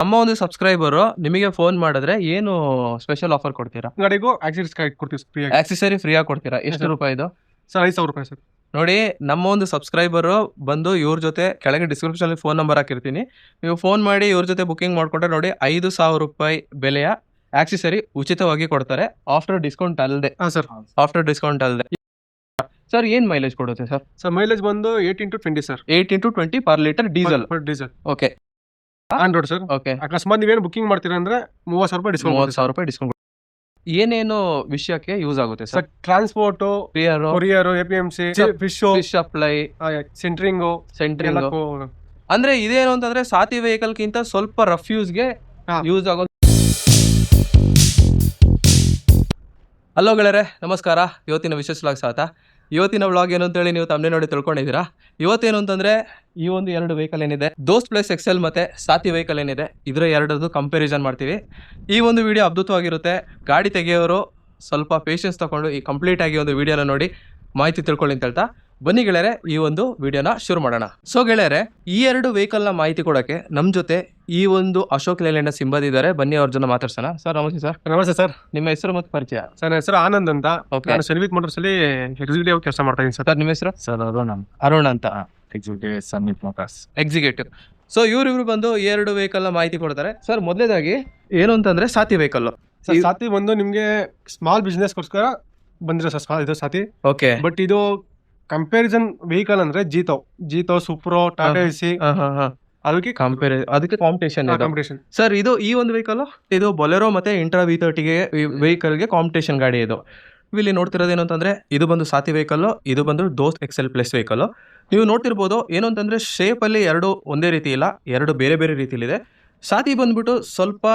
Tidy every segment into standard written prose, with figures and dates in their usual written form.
ನಮ್ಮ ಒಂದು ಸಬ್ಸ್ಕ್ರೈಬರು ನಿಮಗೆ ಫೋನ್ ಮಾಡಿದ್ರೆ ಏನು ಸ್ಪೆಷಲ್ ಆಫರ್ ಕೊಡ್ತೀರಾ? ಗಾಡಿಗೂ ಆಕ್ಸಿಸ್ ಕೊಡ್ತೀವಿ ಫ್ರೀ ಆಗಿ. ಆಕ್ಸೆಸರಿ ಫ್ರೀಯಾಗಿ ಕೊಡ್ತೀರಾ? ಎಷ್ಟು ರೂಪಾಯಿದು? ಸರ್ 5,000 ರೂಪಾಯಿ ಸರ್. ನೋಡಿ, ನಮ್ಮ ಒಂದು ಸಬ್ಸ್ಕ್ರೈಬರು ಬಂದು ಇವ್ರ ಜೊತೆ ಕೆಳಗೆ ಡಿಸ್ಕ್ರಿಪ್ಷನ್ ಫೋನ್ ನಂಬರ್ ಹಾಕಿರ್ತೀನಿ. ನೀವು ಫೋನ್ ಮಾಡಿ ಇವ್ರ ಜೊತೆ ಬುಕಿಂಗ್ ಮಾಡ್ಕೊಂಡ್ರೆ ನೋಡಿ 5,000 ರೂಪಾಯಿ ಬೆಲೆಯ ಆಕ್ಸೆಸರಿ ಉಚಿತವಾಗಿ ಕೊಡ್ತಾರೆ. ಆಫ್ಟರ್ ಡಿಸ್ಕೌಂಟ್ ಅಲ್ಲದೆ. ಸರ್ ಆಫ್ಟರ್ ಡಿಸ್ಕೌಂಟ್ ಅಲ್ಲದೆ. ಸರ್ ಏನ್ ಮೈಲೇಜ್ ಕೊಡುತ್ತೆ ಸರ್? ಸರ್ ಮೈಲೇಜ್ ಬಂದು 18 to 20 sir. 8x20 per litre diesel. Diesel okay on road sir. Okay. ಅಕಸ್ಮಾತ್ ನೀವೇನು ಬುಕಿಂಗ್ ಮಾಡ್ತೀರಾ ಅಂದ್ರೆ 30,000 ರೂಪಾಯಿ ಡಿಸ್ಕೌಂಟ್. 30,000 ರೂಪಾಯಿ ಡಿಸ್ಕೌಂಟ್. ಏನೇನು ವಿಷಯಕ್ಕೆ ಯೂಸ್ ಆಗುತ್ತೆ sir? Transport, courier, APMC, fish apply, centring. ಅಂದ್ರೆ ಇದೇನು ಅಂತಂದ್ರೆ ಸಾತಿ ವೆಹಿಕಲ್ ಗಿಂತ ಸ್ವಲ್ಪ ರಫ್ ಯೂಸ್ಗೆ ಯೂಸ್ ಆಗೋ. ಹಲೋ ಗೆಳೆಯರೆ, ನಮಸ್ಕಾರ. ಇವತ್ತಿನ ವಿಶೇಷ ವ್ಲಾಗ್ ಸ್ವಾಗತ. ಇವತ್ತಿನ ವ್ಲಾಗ್ ಏನು ಅಂತೇಳಿ ನೀವು ತಮ್ಮನೆ ನೋಡಿ ತಿಳ್ಕೊಂಡಿದ್ದೀರಾ. ಇವತ್ತೇನು ಅಂತಂದ್ರೆ ಈ ಒಂದು 2 ವೆಹಿಕಲ್ ಏನಿದೆ, ದೋಸ್ತ್ ಪ್ಲಸ್ ಎಕ್ಸೆಲ್ ಮತ್ತೆ ಸಾತಿ ವೆಹಿಕಲ್ ಏನಿದೆ, ಇದರ ಎರಡರದ್ದು ಕಂಪ್ಯಾರಿಸನ್ ಮಾಡ್ತೀವಿ. ಈ ಒಂದು ವಿಡಿಯೋ ಅದ್ಭುತವಾಗಿರುತ್ತೆ. ಗಾಡಿ ತೆಗೆಯೋರು ಸ್ವಲ್ಪ ಪೇಷನ್ಸ್ ತಗೊಂಡು ಈ ಕಂಪ್ಲೀಟ್ ಆಗಿ ಒಂದು ವಿಡಿಯೋನ ನೋಡಿ ಮಾಹಿತಿ ತಿಳ್ಕೊಳ್ಳಿ ಅಂತ ಹೇಳ್ತಾ ಬನ್ನಿ ಗೆಳೆಯರೆ, ಈ ಒಂದು ವಿಡಿಯೋನ ಶುರು ಮಾಡೋಣ. ಸೊ ಗೆಳೆಯರೆ, ಈ 2 ವೆಹಿಕಲ್ ನ ಮಾಹಿತಿ ಕೊಡೋಕೆ ನಮ್ ಜೊತೆ ಈ ಒಂದು ಅಶೋಕ್ ಲೇಲ್ಯಾಂಡ್ ಸಿಂಬದ್ ಇದ್ದಾರೆ. ಬನ್ನಿ ಅವ್ರ ಜೊತೆ ಮಾತಾಡ್ಸೋಣ. ಸರ್ ನಮಸ್ತೆ. ಸರ್ ನಮಸ್ತೆ ಸರ್. ನಿಮ್ಮ ಹೆಸರು ಮತ್ತು ಪರಿಚಯ? ಸರ್ ನನ್ನ ಹೆಸರು ಆನಂದ್ ಅಂತ. Okay. ನಾನು ಸರ್ವಿಸ್ ಮೋಟರ್ಸ್ ಅಲ್ಲಿ ಎಕ್ಸಿಕ್ಯೂಟಿವ್ ಕೆಲಸ ಮಾಡ್ತಾ ಇದ್ದೀನಿ ಸರ್. ಸರ್ ನಿಮ್ಮ ಹೆಸರು? ಸರ್ ಅರುಣ್ ಅಂತ, ಎಕ್ಸಿಕ್ಯೂಟಿವ್ ಸನ್ಮಿತ್ ಮೋಟಾರ್ಸ್ ಎಕ್ಸಿಕ್ಯೂಟಿವ್. ಸೊ ಇವ್ರು ಬಂದು ಈ 2 ವೆಹಿಕಲ್ ನ ಮಾಹಿತಿ ಕೊಡ್ತಾರೆ. ಸರ್ ಮೊದಲೇದಾಗಿ ಏನು ಅಂತಂದ್ರೆ ಸಾತಿ ವೆಹಿಕಲ್. ಸಾತಿ ಬಂದು ನಿಮ್ಗೆ ಸ್ಮಾಲ್ ಬಿಸ್ನೆಸ್ ಗೋಸ್ಕರ ಬಂದಿರೋ ಸರ್ ಇದು ಸಾತಿ. ಓಕೆ. ಬಟ್ ಇದು ಕಂಪ್ಯಾರಿಸನ್ ವೆಹಿಕಲ್ ಅಂದ್ರೆ ಜೀತೋ ಸೂಪ್ರೋ, ಟಾಟಾ ಎಸಿ, ಅದಕ್ಕೆ ಅದಕ್ಕೆ ಕಾಂಪಿಟೇಷನ್ ಇದೆ. ಕಾಂಪಿಟೇಷನ್. ಸರ್ ಇದು ಈ ಒಂದು ವೆಹಿಕಲ್, ಇದು ಬೊಲೆರೋ ಮತ್ತೆ ಇಂಟ್ರಾ V30 ವೆಹಿಕಲ್ಗೆ ಕಾಂಪಿಟೇಷನ್ ಗಾಡಿ ಇದು. ಇಲ್ಲಿ ನೋಡ್ತಿರೋದೇನು ಅಂತಂದ್ರೆ ಇದು ಬಂದು ಸಾತಿ ವೆಹಿಕಲ್, ಇದು ಬಂದು ದೋಸ್ತ್ ಎಕ್ಸೆಲ್ ಪ್ಲಸ್ ವೆಹಿಕಲ್. ನೀವು ನೋಡ್ತಿರ್ಬೋದು ಏನು ಅಂತಂದ್ರೆ ಶೇಪ್ ಅಲ್ಲಿ 2 ಒಂದೇ ರೀತಿ ಇಲ್ಲ, 2 ಬೇರೆ ಬೇರೆ ರೀತಿಲಿದೆ. ಸಾತಿ ಬಂದ್ಬಿಟ್ಟು ಸ್ವಲ್ಪ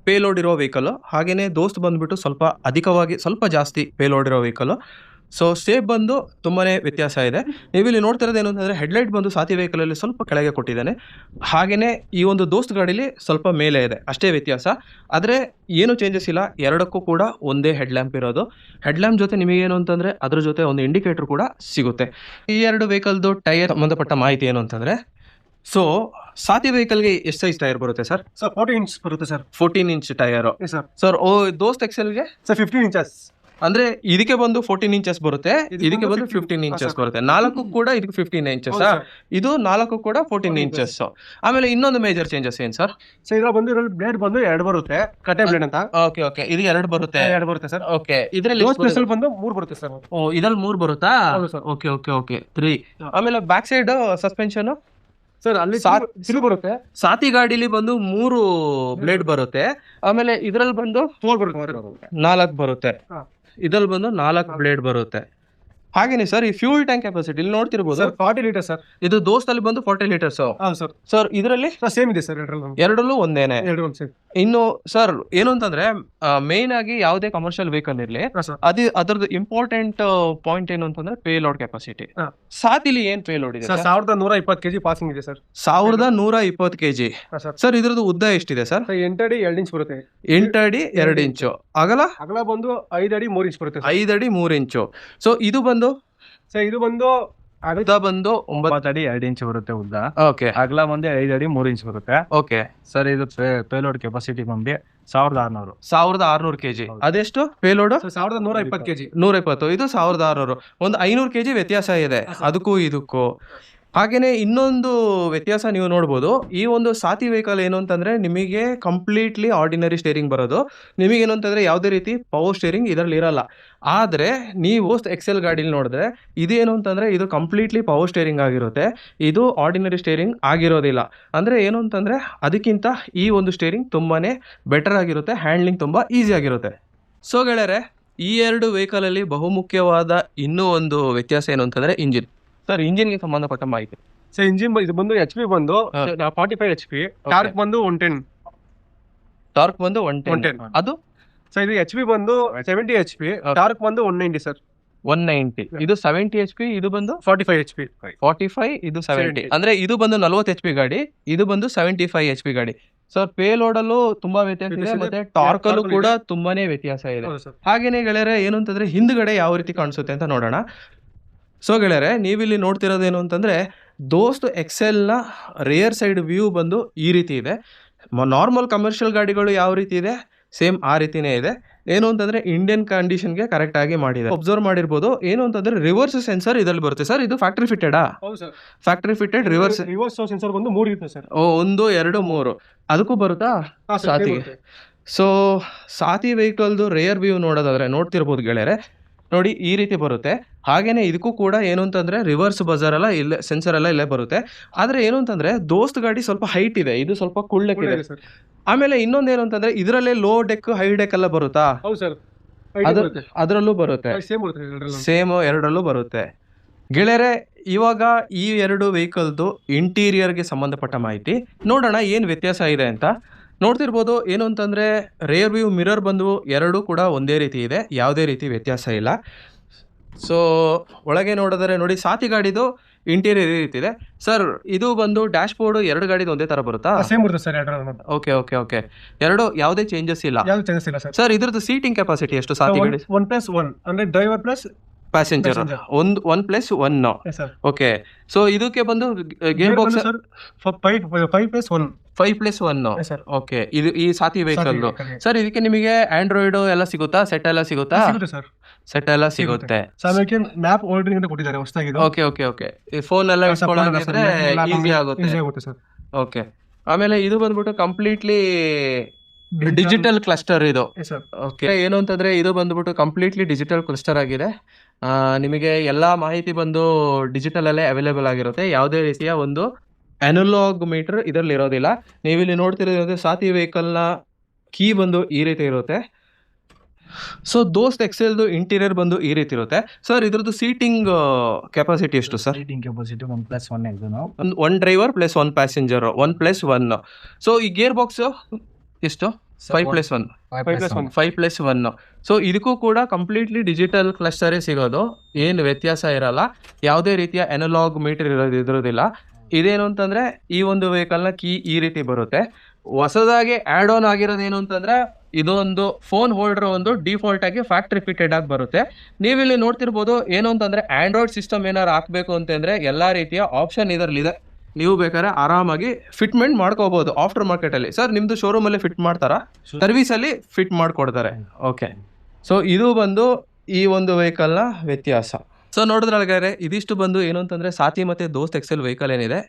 ಪೇಲೋಡ್ ಇರೋ ವೆಹಿಕಲ್, ಹಾಗೇನೆ ದೋಸ್ತ್ ಬಂದ್ಬಿಟ್ಟು ಸ್ವಲ್ಪ ಜಾಸ್ತಿ ಪೇಲೋಡ್ ಇರೋ ವೆಹಿಕಲ್. ಸೊ ಶೇಪ್ ಬಂದು ತುಂಬಾನೇ ವ್ಯತ್ಯಾಸ ಇದೆ. ನೀವು ಇಲ್ಲಿ ನೋಡ್ತಿರೋದು ಏನು ಅಂತಂದ್ರೆ ಹೆಡ್ಲೈಟ್ ಬಂದು ಸಾತಿ ವೆಹಿಕಲ್ ಅಲ್ಲಿ ಸ್ವಲ್ಪ ಕೆಳಗೆ ಕೊಟ್ಟಿದ್ದಾನೆ, ಹಾಗೇನೆ ಈ ಒಂದು ದೋಸ್ತ್ ಗಾಡಿಲಿ ಸ್ವಲ್ಪ ಮೇಲೆ ಇದೆ, ಅಷ್ಟೇ ವ್ಯತ್ಯಾಸ. ಆದರೆ ಏನು ಚೇಂಜಸ್ ಇಲ್ಲ, ಎರಡಕ್ಕೂ ಕೂಡ ಒಂದೇ ಹೆಡ್ ಲ್ಯಾಂಪ್ ಇರೋದು. ಹೆಡ್ ಲ್ಯಾಂಪ್ ಜೊತೆ ನಿಮಗೇನು ಅಂತಂದ್ರೆ ಅದ್ರ ಜೊತೆ ಒಂದು ಇಂಡಿಕೇಟರ್ ಕೂಡ ಸಿಗುತ್ತೆ. ಈ 2 ವೆಹಿಕಲ್ದು ಟೈರ್ ಸಂಬಂಧಪಟ್ಟ ಮಾಹಿತಿ ಏನು ಅಂತಂದ್ರೆ, ಸೊ ಸಾತಿ ವೆಹಿಕಲ್ಗೆ ಎಷ್ಟು ಸೈಜ್ ಟೈರ್ ಬರುತ್ತೆ ಸರ್? ಸರ್ 14 ಇಂಚ್ ಬರುತ್ತೆ sir. 14 inch tyre sir. Sir ದೋಸ್ತ್ ಎಕ್ಸೆಲ್ಗೆ ಸರ್ 15 ಇಂಚಸ್. ಅಂದ್ರೆ ಇದಕ್ಕೆ ಬಂದು 14 ಇಂಚಸ್ ಬರುತ್ತೆ, ಇದಕ್ಕೆ ಬಂದು 15 ಇಂಚಸ್ ಬರುತ್ತೆ. 4 ಕೂಡ ಇದಕ್ಕೆ 15 ಇಂಚಸ್, ಇದು 4 ಕೂಡ 14 ಇಂಚಸ್. ಆಮೇಲೆ ಇನ್ನೊಂದು ಮೇಜರ್ ಚೇಂಜಸ್ ಏನ್ ಸರ್? ಸೊ ಇದ್ರಲ್ಲಿ ಬಂದು ಬ್ಲೇಡ್ ಬಂದು 2 ಬರುತ್ತೆ, ಕಟೆ ಬ್ಲೇಡ್ ಅಂತ. ಓಕೆ ಓಕೆ, ಇದು 2 ಬರುತ್ತೆ. 2 ಬರುತ್ತೆ ಸರ್. ಓಕೆ, ಇದರಲ್ಲಿ ಸ್ಪೆಷಲ್ ಬಂದು 3 ಬರುತ್ತೆ ಸರ್. ಓ, ಇದ್ರಲ್ಲಿ 3 ಬರುತ್ತಾ? ಹೌದು ಸರ್. Okay okay okay, 3. ಆಮೇಲೆ ಬ್ಯಾಕ್ ಸೈಡ್ ಸಸ್ಪೆನ್ಷನ್ ಸರ್ ಅಲ್ಲಿ ಸಿಲ್ ಬರುತ್ತೆ. ಸಾತಿ ಗಾಡಿಲಿ ಬಂದು 3 ಬ್ಲೇಡ್ ಬರುತ್ತೆ. ಆಮೇಲೆ ಇದ್ರಲ್ಲಿ ಬಂದು 4 ಬರುತ್ತೆ. 4 ಬರುತ್ತೆ. ಇದ್ರಲ್ಲಿ ಬಂದು 4 ಬ್ಲೇಡ್ ಬರುತ್ತೆ. ಹಾಗೇನೆ ಸರ್, ಈ ಫ್ಯೂಲ್ ಟ್ಯಾಂಕ್ ಕೆಪಾಸಿಟಿ ಇಲ್ಲಿ ನೋಡ್ತಿರ್ಬೋದು ಸರ್ 40 ಲೀಟರ್ ಸರ್. ಇದು ದೋಸ್ತಲ್ಲಿ ಬಂದು 40 ಲೀಟರ್ಸ್. ಹೌದು ಸರ್. ಸರ್ ಇದರಲ್ಲಿ ಸೇಮ್ ಇದೆ ಸರ್ ಎರಡಲ್ಲೂ ಒಂದೇನೆ. 2 ಸೇಮ್. ಇನ್ನು ಸರ್ ಏನು ಅಂತಂದ್ರೆ ಮೇನ್ ಆಗಿ ಯಾವುದೇ ಕಮರ್ಷಿಯಲ್ ವೆಹಿಕಲ್ ಇರಲಿ, ಅದರದ್ದು ಇಂಪಾರ್ಟೆಂಟ್ ಪಾಯಿಂಟ್ ಏನು ಅಂತಂದ್ರೆ ಪೇಲೋಡ್ ಕೆಪಾಸಿಟಿ. ಸಾತಿಲಿ ಏನ್ ಪೇಲೋಡ್ ಇದೆ? 1120 kg ಪಾಸಿಂಗ್ ಇದೆ ಸರ್. 1120 kg. ಸರ್ ಇದ್ರದ್ದು ಉದ್ದ ಎಷ್ಟಿದೆ ಸರ್? 8 ಅಡಿ 2 ಇಂಚ್ ಬರುತ್ತೆ. 8 ಅಡಿ 2 ಇಂಚು. ಅಗಲ ಬಂದು 5 ಅಡಿ 3 ಇಂಚ್ ಬರುತ್ತೆ. 5 ಅಡಿ 3 ಇಂಚು. ಸೊ ಇದು ಬಂದು ಸರ್ ಇದು ಬಂದು ಉದ್ದ ಬಂದು 9 ಅಡಿ 2 ಇಂಚ್ ಬರುತ್ತೆ ಉದ್ದ. ಓಕೆ. ಅಗಲ ಬಂದು 5 ಅಡಿ 3 ಇಂಚ್ ಬರುತ್ತೆ. ಓಕೆ ಸರ್ ಇದು ಪೇಲೋಡ್ ಕೆಪಾಸಿಟಿ ಬಂದು 1600 kg. ಅದೆಷ್ಟು ಪೇಲೋಡ್? 1120 kg. 120. ಇದು 1600. ಒಂದು 500 kg ವ್ಯತ್ಯಾಸ ಇದೆ ಅದಕ್ಕೂ ಇದಕ್ಕೂ. ಹಾಗೇನೆ ಇನ್ನೊಂದು ವ್ಯತ್ಯಾಸ ನೀವು ನೋಡ್ಬೋದು, ಈ ಒಂದು ಸಾತಿ ವೆಹಿಕಲ್ ಏನು ಅಂತಂದ್ರೆ ನಿಮಗೆ ಕಂಪ್ಲೀಟ್ಲಿ ಆರ್ಡಿನರಿ ಸ್ಟೇರಿಂಗ್ ಬರೋದು. ನಿಮಗೇನು ಅಂತಂದ್ರೆ ಯಾವುದೇ ರೀತಿ ಪವರ್ ಸ್ಟೇರಿಂಗ್ ಇದರಲ್ಲಿ ಇರಲ್ಲ. ಆದರೆ ನೀವು ಎಕ್ಸೆಲ್ ಗಾಡಿಲಿ ನೋಡಿದ್ರೆ ಇದೇನು ಅಂತಂದ್ರೆ ಇದು ಕಂಪ್ಲೀಟ್ಲಿ ಪವರ್ ಸ್ಟೇರಿಂಗ್ ಆಗಿರುತ್ತೆ, ಇದು ಆರ್ಡಿನರಿ ಸ್ಟೇರಿಂಗ್ ಆಗಿರೋದಿಲ್ಲ. ಅಂದ್ರೆ ಏನು ಅಂತಂದ್ರೆ ಅದಕ್ಕಿಂತ ಈ ಒಂದು ಸ್ಟೇರಿಂಗ್ ತುಂಬಾನೇ ಬೆಟರ್ ಆಗಿರುತ್ತೆ, ಹ್ಯಾಂಡ್ಲಿಂಗ್ ತುಂಬಾ ಈಸಿ ಆಗಿರುತ್ತೆ. ಸೊ ಗೆಳೆಯರೆ, ಈ 2 ವೆಹಿಕಲ್ ಅಲ್ಲಿ ಬಹುಮುಖ್ಯವಾದ ಇನ್ನೂ ಒಂದು ವ್ಯತ್ಯಾಸ ಏನು ಅಂತಂದ್ರೆ ಇಂಜಿನ್. ಸರ್ ಇಂಜಿನ್ಗೆ ಸಂಬಂಧಪಟ್ಟ ಮಾಹಿತಿ. ಸರ್ ಇಂಜಿನ್ ಇದು ಬಂದು HP ಬಂದು 45 HP, ಟಾರ್ಕ್ ಬಂದು 110. ಟಾರ್ಕ್ ಬಂದು 110. ಅದು ಸರ್ ಇದು HP ಬಂದು 70 HP, ಟಾರ್ಕ್ ಬಂದು 190 ಸರ್. 190. ಇದು 70 HP, ಇದು ಬಂದು 45 HP. 45, ಇದು 70. ಅಂದ್ರೆ ಇದು ಬಂದು 40 HP ಗಾಡಿ, ಇದು ಬಂದು 75 HP ಗಾಡಿ. ಸರ್ ಪೇಲೋಡ್ ಅಲ್ಲೂ ತುಂಬಾ ವ್ಯತ್ಯಾಸ ಇದೆ, ಮತ್ತೆ ಟಾರ್ಕ್ ಅಲ್ಲೂ ಕೂಡ ತುಂಬಾನೇ ವ್ಯತ್ಯಾಸ ಇದೆ. ಹಾಗೇನೆ ಗೆಳೆಯರೆ, ಏನು ಅಂತಂದ್ರೆ ಹಿಂದ್ಗಡೆ ಯಾವ ರೀತಿ ಕಾಣಿಸುತ್ತೆ ಅಂತ ನೋಡೋಣ. ಸೊ ಗೆಳೆಯರೆ, ನೀವಿಲ್ಲಿ ನೋಡ್ತಿರೋದೇನು ಅಂತಂದ್ರೆ ದೋಸ್ತ್ ಎಕ್ಸೆಲ್ನ ರೇರ್ ಸೈಡ್ ವ್ಯೂ ಬಂದು ಈ ರೀತಿ ಇದೆ. ನಾರ್ಮಲ್ ಕಮರ್ಷಿಯಲ್ ಗಾಡಿಗಳು ಯಾವ ರೀತಿ ಇದೆ ಸೇಮ್ ಆ ರೀತಿನೇ ಇದೆ. ಏನು ಅಂತಂದ್ರೆ ಇಂಡಿಯನ್ ಕಂಡೀಷನ್ಗೆ ಕರೆಕ್ಟ್ ಆಗಿ ಮಾಡಿದೆ. ಅಬ್ಸರ್ವ್ ಮಾಡಿರ್ಬೋದು. ಏನು ಅಂತಂದ್ರೆ ರಿವರ್ಸ್ ಸೆನ್ಸರ್ ಇದರಲ್ಲಿ ಬರುತ್ತೆ ಸರ್. ಇದು ಫ್ಯಾಕ್ಟ್ರಿ ಫಿಟೆಡಾ? ಹೌದು sir. Factory fitted reverse sensor ಬಂದು 3 ಇರುತ್ತೆ ಸರ್. 1 2 3 ಅದಕ್ಕೂ ಬರುತ್ತಾ ಸಾತಿಗೆ? ಸೊ ಸಾತಿ ವೆಹಿಕಲ್ದು ರೇರ್ ವ್ಯೂ ನೋಡೋದಾದ್ರೆ ನೋಡ್ತಿರ್ಬೋದು ಗೆಳೆಯರೆ, ನೋಡಿ ಈ ರೀತಿ ಬರುತ್ತೆ. ಹಾಗೇನೆ ಇದಕ್ಕೂ ಕೂಡ ಏನು ಅಂತಂದ್ರೆ ರಿವರ್ಸ್ ಬಜಾರ್ ಎಲ್ಲ ಇಲ್ಲೇ ಸೆನ್ಸರ್ ಎಲ್ಲ ಇಲ್ಲೇ ಬರುತ್ತೆ. ಆದ್ರೆ ಏನು ಅಂತಂದ್ರೆ ದೋಸ್ತ್ ಗಾಡಿ ಸ್ವಲ್ಪ ಹೈಟ್ ಇದೆ, ಇದು ಸ್ವಲ್ಪ ಕುಳ್ಳಕ್ಕಿದೆ. ಆಮೇಲೆ ಇನ್ನೊಂದೇನು ಅಂತಂದ್ರೆ ಇದರಲ್ಲೇ ಲೋ ಡೆಕ್ ಹೈ ಡೆಕ್ ಎಲ್ಲ ಬರುತ್ತಾ? ಹೌದು ಸರ್. ಅದರಲ್ಲೂ ಬರುತ್ತೆ, ಸೇಮ್ ಎರಡರಲ್ಲೂ ಬರುತ್ತೆ. ಗೆಳೆಯರೆ ಇವಾಗ ಈ ಎರಡು ವೆಹಿಕಲ್ದು ಇಂಟೀರಿಯರ್ಗೆ ಸಂಬಂಧಪಟ್ಟ ಮಾಹಿತಿ ನೋಡೋಣ ಏನು ವ್ಯತ್ಯಾಸ ಇದೆ ಅಂತ. ನೋಡ್ತಿರ್ಬೋದು. ಏನು ಅಂತಂದರೆ ರೇರ್ ವ್ಯೂ ಮಿರರ್ ಬಂದು ಎರಡೂ ಕೂಡ ಒಂದೇ ರೀತಿ ಇದೆ, ಯಾವುದೇ ರೀತಿ ವ್ಯತ್ಯಾಸ ಇಲ್ಲ. ಸೊ ಒಳಗೆ ನೋಡಿದ್ರೆ ನೋಡಿ ಸಾತಿ ಗಾಡಿದು ಇಂಟೀರಿಯರ್ ಈ ರೀತಿ ಇದೆ ಸರ್. ಇದು ಬಂದು ಡ್ಯಾಶ್ ಬೋರ್ಡ್ ಎರಡು ಗಾಡಿದು ಒಂದೇ ತರ ಬರುತ್ತಾ? ಸೇಮ್ ಬರುತ್ತೆ ಸರ್ ಎರಡರಲ್ಲೂ. ಓಕೆ ಓಕೆ ಓಕೆ, ಎರಡು ಯಾವುದೇ ಚೇಂಜಸ್ ಇಲ್ಲ? ಯಾವುದು ಚೇಂಜಸ್ ಇಲ್ಲ ಸರ್. ಸರ್ ಇದ್ರದ್ದು ಸೀಟಿಂಗ್ ಕೆಪಾಸಿಟಿ ಎಷ್ಟು ಸಾತಿ ಗಾಡಿ? 1+1 ಅಂದ್ರೆ driver plus passenger 1+1. Okay. So ಇದಕ್ಕೆ ಬಂದು ಗೇರ್ ಬಾಕ್ಸ್ ಸರ್ 5+1. 5+1. ಓಕೆ. ಇದು ಈ ಸಾತಿ ವೆಹಿಕಲ್ ಸರ್. ಇದಕ್ಕೆ ನಿಮಗೆ ಆಂಡ್ರಾಯ್ಡ್ ಎಲ್ಲ ಸಿಗುತ್ತಾ? ಸೆಟ್ ಎಲ್ಲ ಸಿಗುತ್ತಾ? ಸರ್ ಸೆಟ್ ಎಲ್ಲ ಸಿಗುತ್ತೆ. ಮ್ಯಾಪ್ ಆರ್ಡರಿಂಗ್ ಅಂತ ಕೊಟ್ಟಿದ್ದಾರೆ ಹೊಸದಾಗಿ. Okay okay okay. ಈ ಫೋನ್ ಎಲ್ಲ ಇಟ್ಕೊಳ್ಳೋದಿದ್ರೆ ಈಸಿ ಆಗುತ್ತೆ. ಓಕೆ. ಆಮೇಲೆ ಇದು ಬಂದ್ಬಿಟ್ಟು ಕಂಪ್ಲೀಟ್ಲಿ ಡಿಜಿಟಲ್ ಕ್ಲಸ್ಟರ್ ಇದು. ಓಕೆ. ಏನು ಅಂತಂದ್ರೆ ಇದು ಬಂದ್ಬಿಟ್ಟು ಕಂಪ್ಲೀಟ್ಲಿ ಡಿಜಿಟಲ್ ಕ್ಲಸ್ಟರ್ ಆಗಿದೆ. ನಿಮಗೆ ಎಲ್ಲಾ ಮಾಹಿತಿ ಬಂದು ಡಿಜಿಟಲ್ ಅಲ್ಲೇ ಅವೈಲೇಬಲ್ ಆಗಿರುತ್ತೆ. ಯಾವುದೇ ರೀತಿಯ ಒಂದು ಅನಲಾಗ್ ಮೀಟರ್ ಇದರಲ್ಲಿ ಇರೋದಿಲ್ಲ. ನೀವಿಲ್ಲಿ ನೋಡ್ತಿರೋದು ಸಾತಿ ವೆಹಿಕಲ್ನ ಕೀ ಬಂದು ಈ ರೀತಿ ಇರುತ್ತೆ. ಸೊ ದೋಸ್ತ್ ಎಕ್ಸೆಲ್ದು ಇಂಟೀರಿಯರ್ ಬಂದು ಈ ರೀತಿ ಇರುತ್ತೆ ಸರ್. ಇದ್ರದ್ದು ಸೀಟಿಂಗ್ ಕೆಪಾಸಿಟಿ ಎಷ್ಟು sir? Seating capacity 1+1 exam. 1 driver plus 1 passenger 1+1. So ಈ ಗೇರ್ ಬಾಕ್ಸ್ ಎಷ್ಟು? 5+1. 5+1. ಸೊ ಇದಕ್ಕೂ ಕೂಡ ಕಂಪ್ಲೀಟ್ಲಿ ಡಿಜಿಟಲ್ ಕ್ಲಸ್ಟರೇ ಸಿಗೋದು, ಏನು ವ್ಯತ್ಯಾಸ ಇರಲ್ಲ. ಯಾವುದೇ ರೀತಿಯ ಅನಲಾಗ್ ಮೀಟರ್ ಇರೋದಿಲ್ಲ. ಇದೇನು ಅಂತಂದ್ರೆ ಈ ಒಂದು ವೆಹಿಕಲ್ನ ಕೀ ಈ ರೀತಿ ಬರುತ್ತೆ. ಹೊಸದಾಗಿ ಆ್ಯಡ್ ಆನ್ ಆಗಿರೋದೇನು ಅಂತಂದ್ರೆ ಇದೊಂದು ಫೋನ್ ಹೋಲ್ಡರ್ ಒಂದು ಡಿಫಾಲ್ಟ್ ಆಗಿ ಫ್ಯಾಕ್ಟ್ರಿ ಫಿಟೆಡ್ ಆಗಿ ಬರುತ್ತೆ. ನೀವಿಲ್ಲಿ ನೋಡ್ತಿರ್ಬೋದು. ಏನು ಅಂತಂದ್ರೆ ಆಂಡ್ರಾಯ್ಡ್ ಸಿಸ್ಟಮ್ ಏನಾರು ಹಾಕ್ಬೇಕು ಅಂತಂದ್ರೆ ಎಲ್ಲಾ ರೀತಿಯ ಆಪ್ಷನ್ ಇದರಲ್ಲಿದೆ. ನೀವು ಬೇಕಾದ್ರೆ ಆರಾಮಾಗಿ ಫಿಟ್ಮೆಂಟ್ ಮಾಡ್ಕೋಬಹುದು ಆಫ್ಟರ್ ಮಾರ್ಕೆಟ್ ಅಲ್ಲಿ. ಸರ್ ನಿಮ್ದು ಶೋರೂಮ್ ಅಲ್ಲಿ ಫಿಟ್ ಮಾಡ್ತಾರಾ? ಸರ್ವಿಸ್ ಅಲ್ಲಿ ಫಿಟ್ ಮಾಡ್ಕೊಡ್ತಾರೆ. ಓಕೆ. ಸೊ ಇದು ಬಂದು ಈ ಒಂದು ವೆಹಿಕಲ್ನ ವ್ಯತ್ಯಾಸ. ಸೊ ನೋಡಿದ್ರಲ್ಗಾರೆ ಇದಿಷ್ಟು ಬಂದು ಏನು ಅಂತಂದ್ರೆ ಸಾತಿ ಮತ್ತೆ ದೋಸ್ತ್ ಎಕ್ಸೆಲ್ ವೆಹಿಕಲ್ ಏನಿದೆ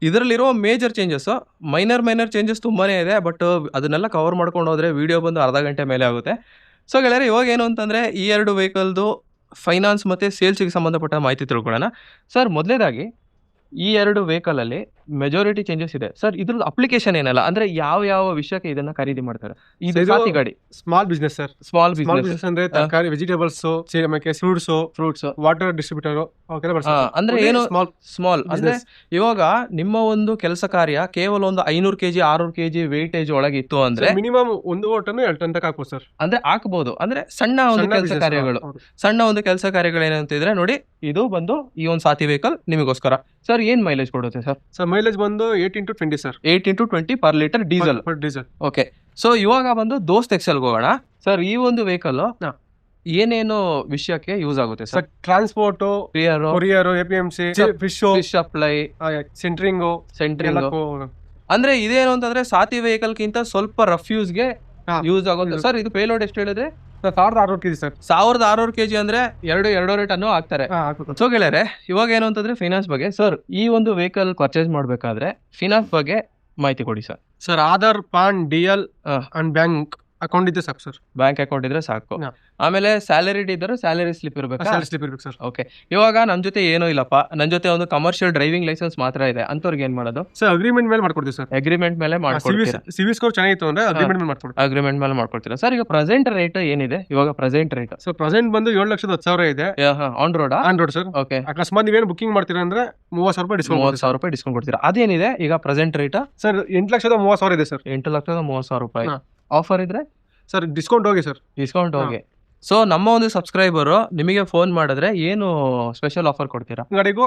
ಇದರಲ್ಲಿರೋ ಮೇಜರ್ ಚೇಂಜಸ್. ಮೈನರ್ ಚೇಂಜಸ್ ತುಂಬಾನೇ ಇದೆ, ಬಟ್ ಅದನ್ನೆಲ್ಲ ಕವರ್ ಮಾಡ್ಕೊಂಡು ಹೋದ್ರೆ ವಿಡಿಯೋ ಬಂದು ಅರ್ಧ ಗಂಟೆ ಮೇಲೆ ಆಗುತ್ತೆ. ಸೊ ಗೆಳೆಯರೆ ಇವಾಗ ಏನು ಅಂತಂದ್ರೆ ಈ ಎರಡು ವೆಹಿಕಲ್ದು ಫೈನಾನ್ಸ್ ಮತ್ತೆ ಸೇಲ್ಸ್ಗೆ ಸಂಬಂಧಪಟ್ಟ ಮಾಹಿತಿ ತಿಳ್ಕೊಳ್ಳೋಣ. ಸರ್ ಮೊದಲನೇದಾಗಿ ಈ ಎರಡು ವೆಹಿಕಲ್ ಅಲ್ಲಿ ಮೆಜಾರಿಟಿ ಚೇಂಜಸ್ ಇದೆ ಸರ್. ಇದ್ರದ್ದು ಅಪ್ಲಿಕೇಶನ್ ಏನಲ್ಲ ಅಂದ್ರೆ ಯಾವ ವಿಷಯಕ್ಕೆ ಇದನ್ನ ಖರೀದಿ ಮಾಡ್ತಾರೆ? ಇದು ಸಾತಿ ಗಾಡಿ small business sir. Small business ಅಂದ್ರೆ ತರಕಾರಿ, ವೆಜಿಟೇಬಲ್ಸ್, ಫ್ರೂಟ್ಸ್, ವಾಟರ್ ಡಿಸ್ಟ್ರಿಬ್ಯೂಟರ್ ಅಂದ್ರೆ ಏನು ಸ್ಮಾಲ್ ಅಂದ್ರೆ ಇವಾಗ ನಿಮ್ಮ ಒಂದು ಕೆಲಸ ಕಾರ್ಯ ಕೇವಲ ಒಂದು 500 kg 600 kg ವೇಟೇಜ್ ಒಳಗೆ ಇತ್ತು ಅಂದ್ರೆ ಮಿನಿಮಮ್ 1 ಟನ್ 2 ಟನ್ ತನಕ ಹಾಕ್ಬೋದು ಸರ್. ಅಂದ್ರೆ ಹಾಕಬಹುದು. ಅಂದ್ರೆ ಸಣ್ಣ ಒಂದು ಕೆಲಸ ಕಾರ್ಯಗಳು ಏನಂತಿದ್ರೆ ನೋಡಿ ಇದು ಬಂದು ಈ ಒಂದು ಸಾತಿ ವೆಹಿಕಲ್ ನಿಮಗೋಸ್ಕರ. ಸರ್ ಏನ್ ಮೈಲೇಜ್ ಕೊಡುತ್ತೆ ಸರ್? ಸರ್ ಮೈಲೇಜ್ ಬಂದು 8 × 20 sir. 8 × 20 per litre diesel. Okay. So ಇವಾಗ ಬಂದು ದೋಸ್ತ್ ಎಕ್ಸೆಲ್ ಹೋಗೋಣ ಸರ್. ಈ ಒಂದು ವೆಹಿಕಲ್ ಏನೇನು ವಿಷಯಕ್ಕೆ ಯೂಸ್ ಆಗುತ್ತೆ sir? Transport, courier, APMC, fish supply, centring. ಅಂದ್ರೆ ಇದೇನು ಅಂತಂದ್ರೆ ಸಾತಿ ವೆಹಿಕಲ್ ಗಿಂತ ಸ್ವಲ್ಪ ರಫ್ ಯೂಸ್ಗೆ ಯೂಸ್ ಆಗುತ್ತೆ ಸರ್. ಇದು ಪೇಲೋಡ್ ಎಷ್ಟು ಹೇಳಿದ್ರೆ 1600 kg ಸರ್. 1600 kg ಅಂದ್ರೆ 2.5 ಟನ್ ಆಗ್ತಾರೆ. ಸೊ ಗೆಳೆಯರೆ ಇವಾಗ ಏನು ಅಂತಂದ್ರೆ ಫೈನಾನ್ಸ್ ಬಗ್ಗೆ ಸರ್, ಈ ಒಂದು ವೆಹಿಕಲ್ ಪರ್ಚೇಸ್ ಮಾಡ್ಬೇಕಾದ್ರೆ ಫೈನಾನ್ಸ್ ಬಗ್ಗೆ ಮಾಹಿತಿ ಕೊಡಿ sir. Sir Aadhaar, PAN, DL and bank account ಇದ್ರೆ ಸಾಕು ಸರ್. ಬ್ಯಾಂಕ್ ಅಕೌಂಟ್ ಇದ್ರೆ ಸಾಕು. ಆಮೇಲೆ ಸ್ಯಾಲರಿ ಇದ್ರೆ ಸ್ಯಾಲರಿ ಸ್ಲಿಪ್ ಇರ್ಬೇಕು ಸರ್. ಓಕೆ. ಇವಾಗ ನನ್ ಜೊತೆ ಏನೂ ಇಲ್ಲಪ್ಪ, ನನ್ ಜೊತೆ ಒಂದು ಕಮರ್ಷಿಯಲ್ ಡ್ರೈವಿಂಗ್ ಲೈಸೆನ್ಸ್ ಮಾತ್ರ ಇದೆ, ಅಂತವ್ರಿಗೆ ಏನ್ ಮಾಡೋದು ಸರ್? ಅಗ್ರಿಮೆಂಟ್ ಮೇಲೆ ಮಾಡ್ಕೊಡ್ತೀವಿ ಸರ್. ಅಗ್ರಿಮೆಂಟ್ ಮೇಲೆ ಮಾಡ್ಕೊಡ್ತೀರಾ? ಸಿವಿಲ್ ಸ್ಕೋರ್ ಚೆನ್ನಾಗಿತ್ತು ಅಂದ್ರೆ ಅಗ್ರಿಮೆಂಟ್ ಮೇಲೆ ಮಾಡ್ಕೊಡ್ತೀರಾ ಸರ್? ಈಗ ಪ್ರೆಸೆಂಟ್ ರೇಟ್ ಏನಿದೆ ಇವಾಗ? ಪ್ರೆಸೆಂಟ್ ರೇಟ್ ಸರ್ ಪ್ರೆಸೆಂಟ್ ಬಂದು 7,10,000 ಇದೆ. On road sir. ಓಕೆ. ಅಕಸ್ಮಾತ್ ನೀವೇನು ಬುಕಿಂಗ್ ಮಾಡ್ತೀರಾ ಅಂದ್ರೆ 30,000 ರೂಪಾಯಿ ಡಿಸ್ಕೌಂಟ್ ಕೊಡ್ತೀರಾ. ಅದೇನಿದೆ ಈಗ ಪ್ರೆಸೆಂಟ್ ರೇಟ್? ಸರ್ 8,30,000 ಇದೆ ಸರ್. 8,30,000 ರೂಪಾಯಿ. ಆಫರ್ ಇದ್ರೆ ಸರ್ ಡಿಸ್ಕೌಂಟ್ ಹೋಗಿ ಸರ್. ಡಿಸ್ಕೌಂಟ್ ಹೋಗಿ. ಸೊ ನಮ್ಮ ಒಂದು ಸಬ್ಸ್ಕ್ರೈಬರ್ ನಿಮಗೆ ಫೋನ್ ಮಾಡಿದ್ರೆ ಏನು ಸ್ಪೆಷಲ್ ಆಫರ್ ಕೊಡ್ತೀರಾ? ಗಾಡಿಗೂ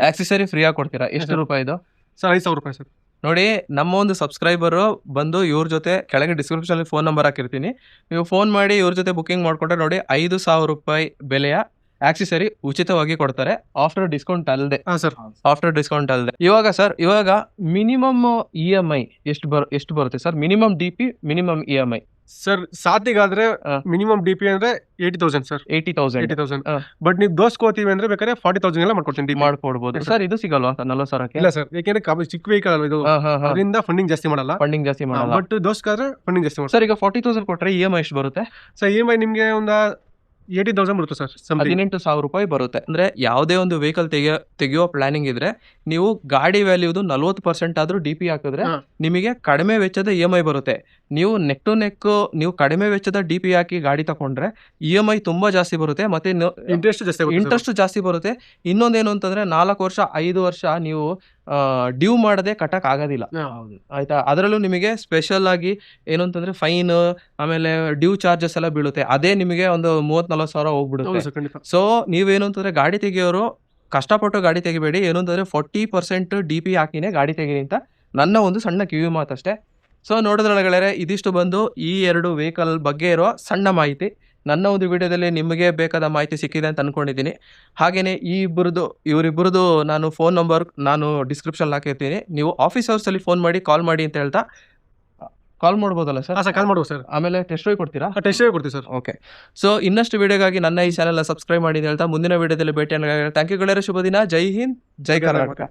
ಆಕ್ಸೆಸರಿ ಫ್ರೀ ಆಗಿ ಕೊಡ್ತೀರಾ? ಎಷ್ಟು ರೂಪಾಯಿದು ಸರ್? 5,000 ರೂಪಾಯಿ ಸರ್. ನೋಡಿ ನಮ್ಮ ಒಂದು ಸಬ್ಸ್ಕ್ರೈಬರ್ ಬಂದು ಇವ್ರ ಜೊತೆ ಕೆಳಗೆ ಡಿಸ್ಕ್ರಿಪ್ಷನ್ ಅಲ್ಲಿ ಫೋನ್ ನಂಬರ್ ಹಾಕಿರ್ತೀನಿ, ನೀವು ಫೋನ್ ಮಾಡಿ ಇವ್ರ ಜೊತೆ ಬುಕಿಂಗ್ ಮಾಡ್ಕೊಂಡ್ರೆ ನೋಡಿ 5,000 ರೂಪಾಯಿ ಬೆಲೆಯ ಆಕ್ಸೆಸರಿ ಉಚಿತವಾಗಿ ಕೊಡ್ತಾರೆ ಆಫ್ಟರ್ ಡಿಸ್ಕೌಂಟ್ ಅಲ್ಲದೆ. ಹಾ ಸರ್. ಆಫ್ಟರ್ ಡಿಸ್ಕೌಂಟ್ ಅಲ್ಲದೆ. ಇವಾಗ ಮಿನಿಮಮ್ EMI ಎಷ್ಟು ಬರುತ್ತೆ sir? Minimum DP, minimum EMI sir ಸಾತಿಗಾದ್ರೆ ಹಾ. ಮಿನಿಮಮ್ DP ಅಂದ್ರೆ 80,000 ಸರ್. 80,000 80,000. ಹಾ. ಬಟ್ ನೀವು ದೋಸ್ಕೋತೀವಿ ಅಂದ್ರೆ ಬೇಕಾದ್ರೆ 40,000 ಎಲ್ಲ ಮಾಡ್ಕೊಡ್ತೀನಿ DP. ಮಾಡ್ಕೊಡ್ಬೋದು Yes, sir. ಇದು ಸಿಗಲ್ವಾ 40,000ಕ್ಕೆ? ಇಲ್ಲ ಸರ್, ಯಾಕೆಂದ್ರೆ ಚಿಕ್ಕ ವೆಹಿಕಲ್ ಅಲ್ವಾ ಇದು, ಅದರಿಂದ ಫಂಡಿಂಗ್ ಜಾಸ್ತಿ ಮಾಡಲ್ಲ. ಫಂಡಿಂಗ್ ಜಾಸ್ತಿ ಮಾಡಲ್ಲ. ಬಟ್ ದೋಸ್ಕಾದ್ರೆ ಫಂಡಿಂಗ್ ಜಾಸ್ತಿ ಮಾಡ್ತಾರೆ ಸರ್ ಈಗ 40,000 ಕೊಟ್ರೆ EMI ಎಷ್ಟು ಬರುತ್ತೆ? ಸರ್. EMI ನಿಮ್ಗೆ ಒಂದು 80,000 ಬರುತ್ತೆ ಸರ್. 18,000 ರೂಪಾಯಿ ಬರುತ್ತೆ. ಅಂದ್ರೆ ಯಾವುದೇ ಒಂದು ವೆಹಿಕಲ್ ತೆಗೆಯೋ ಪ್ಲಾನಿಂಗ್ ಇದ್ರೆ ನೀವು ಗಾಡಿ ವ್ಯಾಲ್ಯೂದು 40% ಆದ್ರೂ DP ಹಾಕಿದ್ರೆ ಹಾ. ನಿಮಗೆ ಕಡಿಮೆ ವೆಚ್ಚದ EMI ಬರುತ್ತೆ. ನೀವು ನೆಕ್ ಟು ನೆಕ್ ನೀವು ಕಡಿಮೆ ವೆಚ್ಚದ DP ಹಾಕಿ ಗಾಡಿ ತಗೊಂಡ್ರೆ EMI ತುಂಬಾ ಜಾಸ್ತಿ ಬರುತ್ತೆ. ಮತ್ತೆ ಇಂಟ್ರೆಸ್ಟ್ ಜಾಸ್ತಿ ಆಗುತ್ತೆ ಇಂಟ್ರೆಸ್ಟ್ ಜಾಸ್ತಿ ಬರುತ್ತೆ. ಇನ್ನೊಂದೇನು ಅಂತಂದ್ರೆ 4 ವರ್ಷ 5 ವರ್ಷ ನೀವು ಡ್ಯೂ ಮಾಡದೆ ಕಟ್ಟಕ್ ಆಗೋದಿಲ್ಲ. ಸರ್. ಆಯ್ತಾ? ಅದರಲ್ಲೂ ನಿಮಗೆ ಸ್ಪೆಷಲ್ ಆಗಿ ಏನು ಅಂತಂದ್ರೆ ಫೈನ್, ಆಮೇಲೆ ಡ್ಯೂ ಚಾರ್ಜಸ್ ಎಲ್ಲ ಬೀಳುತ್ತೆ. ಅದೇ ನಿಮಗೆ ಒಂದು 30-40 ಸಾವಿರ ಹೋಗ್ಬಿಡುತ್ತೆ. ಹೌದು ಸರ್, ಖಂಡಿತ. ಸೊ ನೀವೇನು ಅಂತಂದ್ರೆ ಗಾಡಿ ತೆಗಿಯೋರು ಕಷ್ಟಪಟ್ಟು ಗಾಡಿ ತೆಗಿಬೇಡಿ. ಏನು ಅಂತಂದ್ರೆ 40% DP ಹಾಕಿನೇ ಗಾಡಿ ತೆಗೀರಿ ಅಂತ ನನ್ನ ಒಂದು ಸಣ್ಣ ಕಿವಿ ಮಾತಷ್ಟೇ. ಸೊ ನೋಡಿದ್ರೊಳಗಡೆ ಇದಿಷ್ಟು ಬಂದು ಈ 2 ವೆಹಿಕಲ್ ಬಗ್ಗೆ ಇರೋ ಸಣ್ಣ ಮಾಹಿತಿ. ನನ್ನ ಒಂದು ವಿಡಿಯೋದಲ್ಲಿ ನಿಮಗೆ ಬೇಕಾದ ಮಾಹಿತಿ ಸಿಕ್ಕಿದೆ ಅಂತ ಅನ್ಕೊಂಡಿದ್ದೀನಿ. ಹಾಗೇನೆ ಇವರಿಬ್ಬರದು ನಾನು ಫೋನ್ ನಂಬರ್ ನಾನು ಡಿಸ್ಕ್ರಿಪ್ಷನ್ ಹಾಕಿರ್ತೀನಿ. ನೀವು ಆಫೀಸ್ ಅವರ್ಸಲ್ಲಿ ಫೋನ್ ಮಾಡಿ ಕಾಲ್ ಮಾಡಿ ಅಂತ ಹೇಳ್ತಾ ಕಾಲ್ ಮಾಡ್ಬೋದಲ್ಲ ಸರ್? ಹಾ ಸರ್, ಕಾಲ್ ಮಾಡ್ಬೋದು ಸರ್. ಆಮೇಲೆ ಟೆಸ್ಟ್ ಡ್ರೈವ್ ಕೊಡ್ತೀರಾ? ಟೆಸ್ಟ್ ಕೊಡ್ತೀವಿ ಸರ್. ಓಕೆ. ಸೊ ಇನ್ನಷ್ಟು ವಿಡಿಯೋಗಾಗಿ ನನ್ನ ಈ ಚಾನೆಲ್ನ ಸಬ್ಸ್ಕ್ರೈಬ್ ಮಾಡಿ ಅಂತ ಹೇಳ್ತಾ ಮುಂದಿನ ವಿಡಿಯೋದಲ್ಲಿ ಭೇಟಿ. ಥ್ಯಾಂಕ್ ಯು ಗೆಳೆಯರೆ. ಶುಭ ದಿನ. ಜೈ ಹಿಂದ್, ಜೈ ಕರ್ನಾಟಕ.